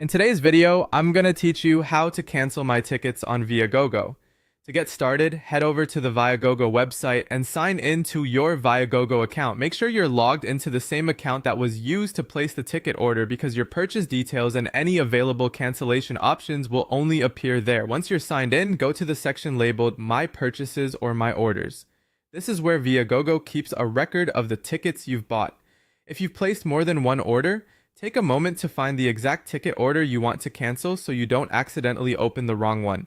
In today's video, I'm going to teach you how to cancel my tickets on Viagogo. To get started, head over to the Viagogo website and sign in to your Viagogo account. Make sure you're logged into the same account that was used to place the ticket order because your purchase details and any available cancellation options will only appear there. Once you're signed in, go to the section labeled My Purchases or My Orders. This is where Viagogo keeps a record of the tickets you've bought. If you've placed more than one order, take a moment to find the exact ticket order you want to cancel so you don't accidentally open the wrong one.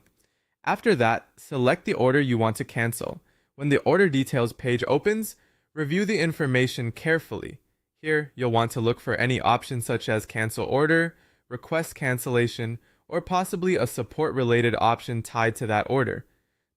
After that, select the order you want to cancel. When the order details page opens, review the information carefully. Here, you'll want to look for any options such as cancel order, request cancellation, or possibly a support-related option tied to that order.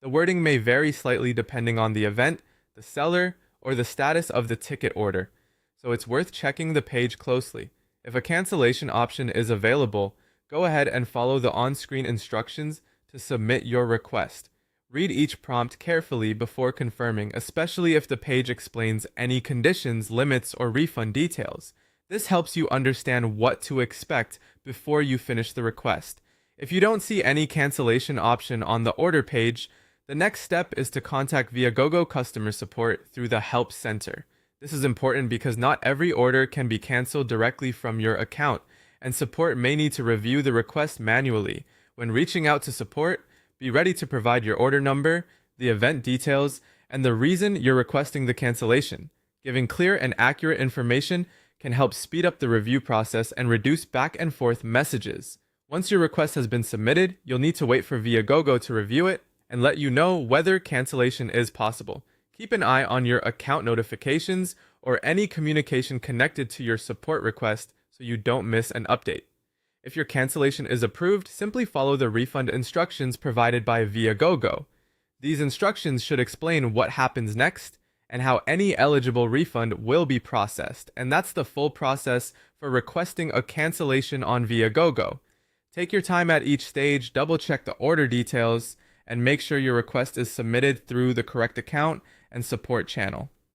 The wording may vary slightly depending on the event, the seller, or the status of the ticket order, so it's worth checking the page closely. If a cancellation option is available, go ahead and follow the on-screen instructions to submit your request. Read each prompt carefully before confirming, especially if the page explains any conditions, limits, or refund details. This helps you understand what to expect before you finish the request. If you don't see any cancellation option on the order page, the next step is to contact Viagogo customer support through the Help Center. This is important because not every order can be canceled directly from your account, and support may need to review the request manually. When reaching out to support, be ready to provide your order number, the event details, and the reason you're requesting the cancellation. Giving clear and accurate information can help speed up the review process and reduce back and forth messages. Once your request has been submitted, you'll need to wait for Viagogo to review it and let you know whether cancellation is possible. Keep an eye on your account notifications or any communication connected to your support request so you don't miss an update. If your cancellation is approved, simply follow the refund instructions provided by Viagogo. These instructions should explain what happens next and how any eligible refund will be processed, and that's the full process for requesting a cancellation on Viagogo. Take your time at each stage, double-check the order details, and make sure your request is submitted through the correct account and support channel.